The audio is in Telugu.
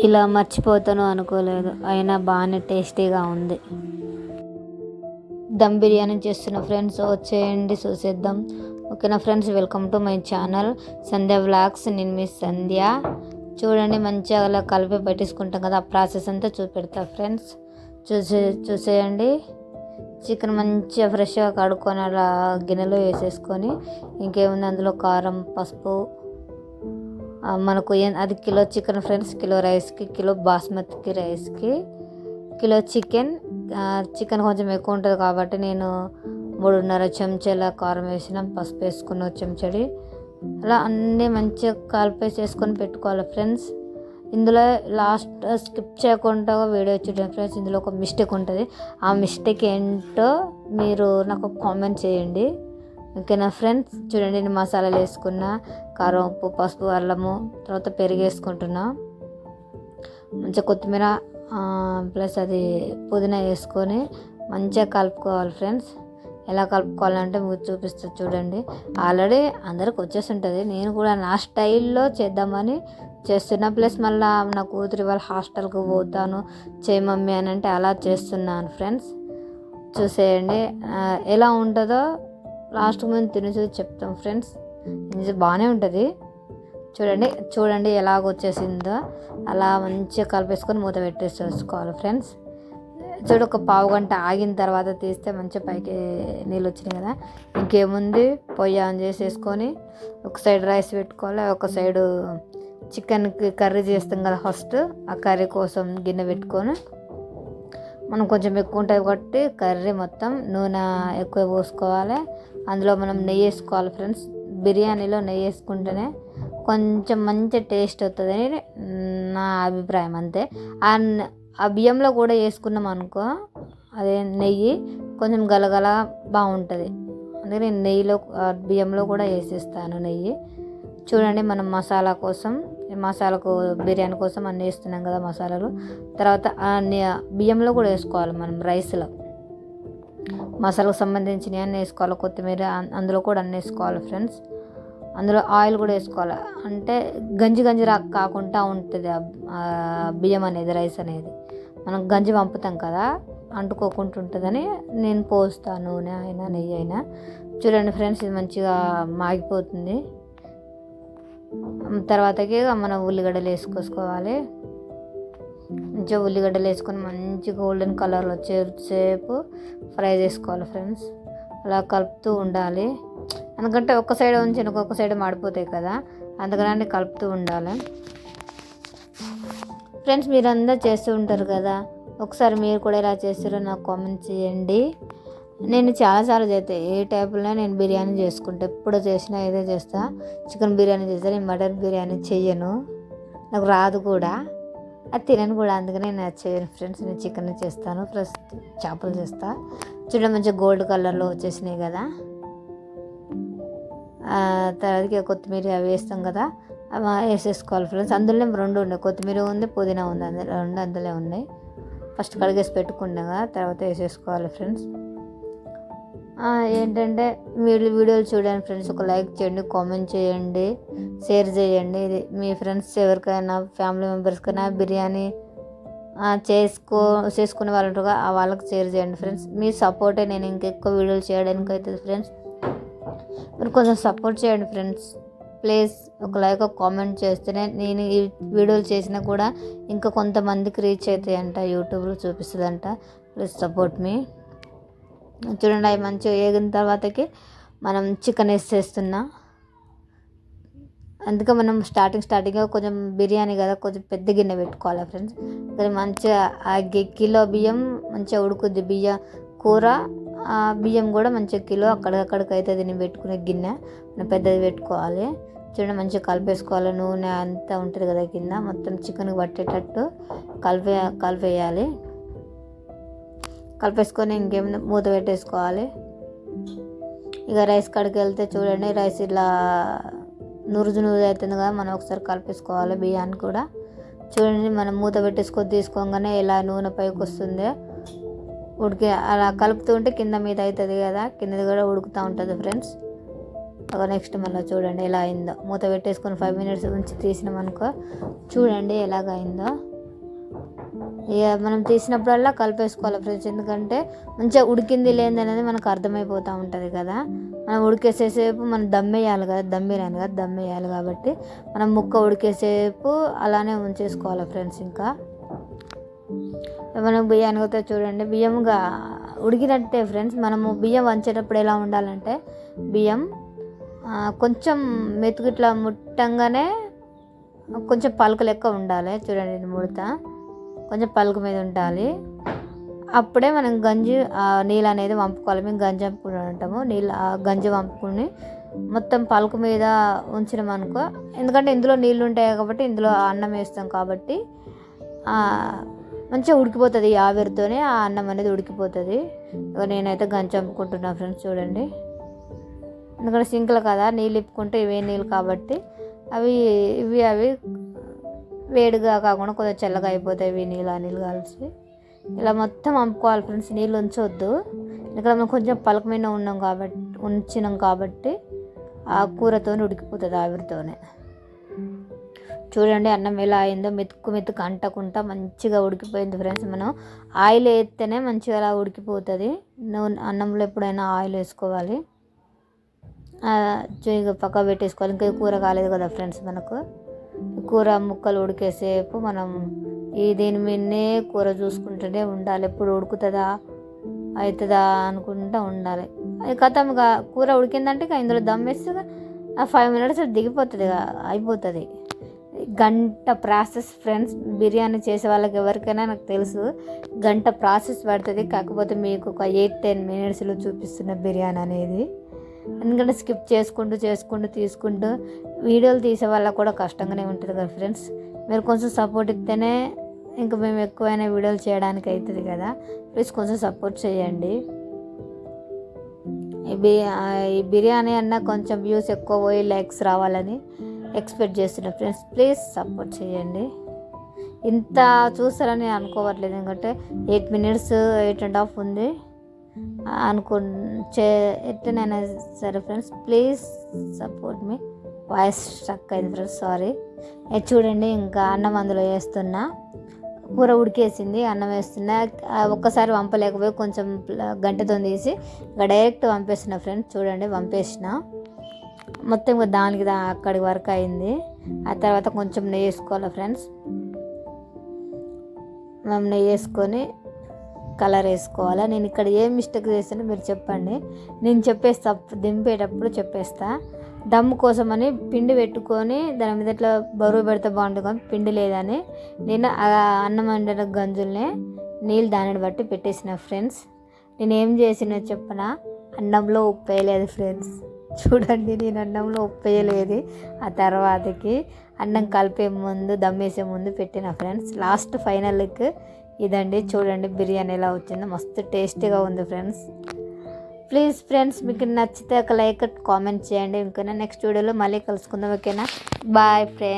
ఇలా మర్చిపోతాను అనుకోలేదు, అయినా బాగానే టేస్టీగా ఉంది. దమ్ బిర్యానీ చేస్తున్న ఫ్రెండ్స్ వచ్చేయండి చూసేద్దాం. ఓకేనా friends, welcome to my channel Sandhya vlogs. నేను మీ సంధ్య. చూడండి మంచిగా అలా కలిపి పెట్టేసుకుంటాం కదా, ఆ ప్రాసెస్ అంతా చూపెడతా ఫ్రెండ్స్. చూసేయండి. చికెన్ మంచిగా ఫ్రెష్గా కడుక్కొని అలా గిన్నెలో వేసేసుకొని, ఇంకేముంది అందులో కారం, పసుపు, మనకు అది కిలో చికెన్ ఫ్రెండ్స్, కిలో రైస్కి, కిలో బాస్మతి రైస్కి కిలో చికెన్. చికెన్ కొంచెం ఎక్కువ ఉంటుంది కాబట్టి నేను 3.5 చెంచాల కారం వేసిన, పసుపు వేసుకున్న చెంచడి, అలా అన్నీ మంచిగా కలిపేసేసుకొని పెట్టుకోవాలి ఫ్రెండ్స్. ఇందులో లాస్ట్ స్కిప్ చేయకుండా వీడియో చూడండి ఫ్రెండ్స్. ఇందులో ఒక మిస్టేక్ ఉంటుంది, ఆ మిస్టేక్ ఏంటో మీరు నాకు కామెంట్ చేయండి. ఓకేనా ఫ్రెండ్స్. చూడండి, నేను మసాలాలు వేసుకున్నా, కారం, ఉప్పు, పసుపు, అల్లము, తర్వాత పెరుగు వేసుకుంటున్నా, మంచిగా కొత్తిమీర ప్లస్ అది పుదీనా వేసుకొని మంచిగా కలుపుకోవాలి ఫ్రెండ్స్. ఎలా కలుపుకోవాలంటే మీకు చూపిస్తుంది చూడండి. ఆల్రెడీ అందరికి వచ్చేసి ఉంటుంది, నేను కూడా నా స్టైల్లో చేద్దామని చేస్తున్నా. ప్లస్ మళ్ళీ నా కూతురి వాళ్ళ హాస్టల్కి పోతాను, చేయి మమ్మీ అని అంటే అలా చేస్తున్నాను ఫ్రెండ్స్. చూసేయండి ఎలా ఉంటుందో లాస్ట్ ముందు తినేసి చెప్తాం ఫ్రెండ్స్. ఇది బాగానే ఉంటుంది. చూడండి ఎలాగ వచ్చేసిందో. అలా మంచిగా కలిపేసుకొని మూత పెట్టేసుకోవాలి ఫ్రెండ్స్. ఒక పావు గంట ఆగిన తర్వాత తీస్తే మంచిగా పైకి నీళ్ళు వచ్చినాయి కదా. ఇంకేముంది, పొయ్యి ఆన్ చేసేసుకొని ఒక సైడ్ రైస్ పెట్టుకోవాలి, ఒక సైడు చికెన్కి కర్రీ చేస్తాం కదా ఫస్ట్, ఆ కర్రీ కోసం గిన్నె పెట్టుకొని, మనం కొంచెం ఎక్కువ ఉంటుంది కాబట్టి కర్రీ మొత్తం నూనె ఎక్కువ పోసుకోవాలి. అందులో మనం నెయ్యి వేసుకోవాలి ఫ్రెండ్స్. బిర్యానీలో నెయ్యి వేసుకుంటేనే కొంచెం మంచి టేస్ట్ వస్తుందని నా అభిప్రాయం, అంతే. ఆ బియ్యంలో కూడా వేసుకున్నాం అనుకో, అదే నెయ్యి కొంచెం గలగల బాగుంటుంది. అందుకే నేను నెయ్యిలో బియ్యంలో కూడా వేసేస్తాను నెయ్యి. చూడండి, మనం మసాలా కోసం, మసాలాకు బిర్యానీ కోసం అన్నీ వేస్తున్నాం కదా మసాలాలు. తర్వాత బియ్యంలో కూడా వేసుకోవాలి మనం, రైస్లో మసాలాకు సంబంధించినవి అన్నీ వేసుకోవాలి. కొత్తిమీర అందులో కూడా అన్నీ వేసుకోవాలి ఫ్రెండ్స్. అందులో ఆయిల్ కూడా వేసుకోవాలి, అంటే గంజి కాకుండా ఉంటుంది బియ్యం అనేది, రైస్ అనేది. మనం గంజి పంపుతాం కదా, అంటుకోకుండా ఉంటుందని నేను పోస్తాను, నూనె అయినా నెయ్యి అయినా. చూడండి ఫ్రెండ్స్, ఇది మంచిగా మాగిపోతుంది. తర్వాతకి మనం ఉల్లిగడ్డలు వేసుకోవాలి. మంచిగా ఉల్లిగడ్డలు వేసుకొని మంచి గోల్డెన్ కలర్లో వచ్చేసేపు ఫ్రై చేసుకోవాలి ఫ్రెండ్స్. అలా కలుపుతూ ఉండాలి, ఎందుకంటే ఒక సైడ్ ఉంచి ఇంకొక సైడ్ మాడిపోతాయి కదా, అందుకని కలుపుతూ ఉండాలి ఫ్రెండ్స్. మీరు అందరూ చేస్తూ ఉంటారు కదా, ఒకసారి మీరు కూడా ఎలా చేస్తారో నాకు కామెంట్ చేయండి. నేను చాలాసార్లు చేస్తాను, ఏ టైపులో నేను బిర్యానీ చేసుకుంటా, ఎప్పుడు చేసినా ఇదే చేస్తా. చికెన్ బిర్యానీ చేస్తా, నేను మటన్ బిర్యానీ చెయ్యను, నాకు రాదు కూడా, అది తినను కూడా, అందుకనే నేను చేయను ఫ్రెండ్స్. నేను చికెన్ చేస్తాను, ప్లస్ చేపలు చేస్తా. చూడండి మంచిగా గోల్డ్ కలర్లో వచ్చేసినాయి కదా. తర్వాత కొత్తిమీర అవి వేస్తాం కదా, అవి వేసేసుకోవాలి ఫ్రెండ్స్. అందులో 2 ఉన్నాయి, కొత్తిమీర ఉంది, పుదీనా ఉంది, అందులో ఉన్నాయి. ఫస్ట్ కడిగేసి పెట్టుకున్నాం కదా, తర్వాత వేసేసుకోవాలి ఫ్రెండ్స్. ఏంటంటే వీడియోలు చూడండి ఫ్రెండ్స్, ఒక లైక్ చేయండి, కామెంట్ చేయండి, షేర్ చేయండి. ఇది మీ ఫ్రెండ్స్ ఎవరికైనా, ఫ్యామిలీ మెంబర్స్కైనా బిర్యానీ చేసుకునే వాళ్ళు ఉంటారు, వాళ్ళకి షేర్ చేయండి ఫ్రెండ్స్. మీ సపోర్టే నేను ఇంకెక్కువ వీడియోలు చేయడానికి అవుతుంది ఫ్రెండ్స్. మీరు కొంచెం సపోర్ట్ చేయండి ఫ్రెండ్స్ ప్లీజ్. ఒక లైక్, ఒక కామెంట్ చేస్తేనే నేను ఈ వీడియోలు చేసినా కూడా ఇంకా కొంతమందికి రీచ్ అవుతాయంట, యూట్యూబ్లో చూపిస్తుందంట. ప్లీజ్ సపోర్ట్ మీ. చూడండి, అవి మంచిగా వేగిన తర్వాతకి మనం చికెన్ వేసేస్తున్నా. అందుకే మనం స్టార్టింగ్గా కొంచెం బిర్యానీ కదా, కొంచెం పెద్ద గిన్నె పెట్టుకోవాలి ఫ్రెండ్స్. కానీ మంచిగా కిలో బియ్యం మంచిగా ఉడుకుద్ది, కూర బియ్యం కూడా మంచిగా కిలో అక్కడికక్కడికి అవుతుంది. నేను పెట్టుకునే గిన్నె మనం పెద్దది పెట్టుకోవాలి. చూడండి మంచిగా కలిపేసుకోవాలి, నూనె అంతా ఉంటుంది కదా కింద, మొత్తం చికెన్కి పట్టేటట్టు కలిపేయాలి. కలిపేసుకొని ఇంకేమైనా మూత పెట్టేసుకోవాలి. ఇక రైస్ కాడికి వెళ్తే చూడండి, రైస్ ఇలా నురుజు అవుతుంది కదా, మనం ఒకసారి కలిపేసుకోవాలి బియ్యాన్ని కూడా. చూడండి, మనం మూత పెట్టేసుకొని తీసుకోగానే ఇలా నూనె పైకి వస్తుంది, అలా కలుపుతూ ఉంటే కింద మీద అవుతుంది కదా, కిందది కూడా ఉడుకుతూ ఉంటుంది ఫ్రెండ్స్. నెక్స్ట్ మళ్ళీ చూడండి ఎలా అయిందో. మూత పెట్టేసుకొని 5 minutes ఉంచి తీసినాం అనుకో, చూడండి ఎలాగ అయిందో. ఇక మనం తీసినప్పుడల్లా కలిపేసుకోవాలి ఫ్రెండ్స్, ఎందుకంటే మంచిగా ఉడికింది లేనిది అనేది మనకు అర్థమైపోతూ ఉంటుంది కదా. మనం ఉడికేసేసేపు మనం దమ్ వేయాలి కదా, దమ్ బిర్యానీ కదా, దమ్ వేయాలి కాబట్టి మనం ముక్క ఉడికేసేపు అలానే ఉంచేసుకోవాలి ఫ్రెండ్స్. ఇంకా మనం బియ్యానికి అయితే చూడండి, బియ్యంగా ఉడికినట్టే ఫ్రెండ్స్. మనము బియ్యం వంచేటప్పుడు ఎలా ఉండాలంటే బియ్యం కొంచెం మెతుకుట్లా ముట్టంగానే కొంచెం పలుకు లెక్క ఉండాలి. చూడండి ముడత కొంచెం పలుకు మీద ఉండాలి. అప్పుడే మనం గంజి నీళ్ళు అనేది వంపుకోవాలి. మేము గంజి వంపుకుని ఉంటాము. నీళ్ళు గంజి వంపుకుని మొత్తం పలుకు మీద ఉంచినాం అనుకో, ఎందుకంటే ఇందులో నీళ్ళు ఉంటాయి కాబట్టి ఇందులో అన్నం వేస్తాం కాబట్టి మంచిగా ఉడికిపోతుంది. ఆవిరితోనే ఆ అన్నం అనేది ఉడికిపోతుంది. నేనైతే గంజి వంపుకుంటున్నా ఫ్రెండ్స్. చూడండి, ఎందుకంటే సింకులు కదా, నీళ్ళు ఇప్పుకుంటే ఇవే నీళ్ళు కాబట్టి అవి వేడిగా కాకుండా కొంచెం చల్లగా అయిపోతాయి ఇవి నీళ్ళు కలిసి. ఇలా మొత్తం వంపుకోవాలి ఫ్రెండ్స్, నీళ్ళు ఉంచొద్దు. ఇక్కడ మనం కొంచెం పలక మీద ఉంచినాం కాబట్టి ఆ కూరతో ఉడికిపోతుంది ఆవిరితోనే. చూడండి అన్నం ఎలా అయిందో, మెతుకు అంటకుండా మంచిగా ఉడికిపోయింది ఫ్రెండ్స్. మనం ఆయిల్ వేస్తేనే మంచిగా అలా ఉడికిపోతుంది. అన్నంలో ఎప్పుడైనా ఆయిల్ వేసుకోవాలి. ఇక పక్క పెట్టేసుకోవాలి. ఇంకా కూర కాలేదు కదా ఫ్రెండ్స్, మనకు కూర ముక్కలు ఉడికేసేపు మనం దీని మీదనే కూర చూసుకుంటూనే ఉండాలి. ఎప్పుడు ఉడుకుతుందా అవుతుందా అనుకుంటూ ఉండాలి. అది కథంగా కూర ఉడికిందంటే ఇక ఇందులో దమ్ వేస్తే 5 minutes దిగిపోతుంది, అయిపోతుంది. గంట ప్రాసెస్ ఫ్రెండ్స్. బిర్యానీ చేసే వాళ్ళకి ఎవరికైనా నాకు తెలుసు గంట ప్రాసెస్ పడుతుంది. కాకపోతే మీకు ఒక 8-10 minutesలో చూపిస్తున్న బిర్యానీ అనేది. ఎందుకంటే స్కిప్ చేసుకుంటూ తీసుకుంటూ వీడియోలు తీసే వాళ్ళకు కూడా కష్టంగానే ఉంటుంది కదా ఫ్రెండ్స్. మీరు కొంచెం సపోర్ట్ ఇస్తేనే ఇంకా మేము ఎక్కువైనా వీడియోలు చేయడానికి అవుతుంది కదా. ప్లీజ్ కొంచెం సపోర్ట్ చేయండి. ఈ బిర్యానీ అన్న కొంచెం వ్యూస్ ఎక్కువ పోయి లైక్స్ రావాలని ఎక్స్పెక్ట్ చేస్తున్నా ఫ్రెండ్స్. ప్లీజ్ సపోర్ట్ చేయండి. ఇంత చూస్తారని అనుకోవట్లేదు, ఎందుకంటే 8 minutes 8.5 ఉంది ఎట్లనైనా సరే friends. Please support me. Voice struck అయింది ఫ్రెండ్స్, సారీ. చూడండి ఇంకా అన్నం అందులో వేస్తున్నా. కూర ఉడికేసింది, అన్నం వేస్తున్నా. ఒక్కసారి వంపలేకపోయి కొంచెం గంటతో తీసి ఇంకా డైరెక్ట్ వంపేస్తున్నా ఫ్రెండ్స్. చూడండి వంపేసిన మొత్తం దానికి అక్కడి వరకు అయింది. ఆ తర్వాత కొంచెం నెయ్యి వేసుకోవాలి ఫ్రెండ్స్. మనం నెయ్యి వేసుకొని కలర్ వేసుకోవాలి. నేను ఇక్కడ ఏం మిస్టేక్ చేస్తానో మీరు చెప్పండి, నేను చెప్పేస్తా. దింపేటప్పుడు చెప్పేస్తా. దమ్ము కోసమని పిండి పెట్టుకొని దాని మీద ఇట్లా బరువు పెడితే బాగుంటుంది కానీ పిండి లేదని నేను అన్నం వండిన గంజుల్ని నీళ్ళు దానిని బట్టి పెట్టేసిన ఫ్రెండ్స్. నేను ఏం చేసినా చెప్పనా, అన్నంలో ఉప్పు వేయలేదు ఫ్రెండ్స్. చూడండి, నేను అన్నంలో ఉప్పు వేయలేదు. ఆ తర్వాతకి అన్నం కలిపే ముందు దమ్ వేసే ముందు పెట్టిన ఫ్రెండ్స్. లాస్ట్ ఫైనల్కి ఇదండి. చూడండి బిర్యానీ ఎలా వచ్చిందో, మస్తు టేస్టీగా ఉంది ఫ్రెండ్స్. ప్లీజ్ ఫ్రెండ్స్, మీకు నచ్చితే ఒక లైక్ కామెంట్ చేయండి. ఇంకైనా నెక్స్ట్ వీడియోలో మళ్ళీ కలుసుకుందాం, ఓకేనా? Bye friends.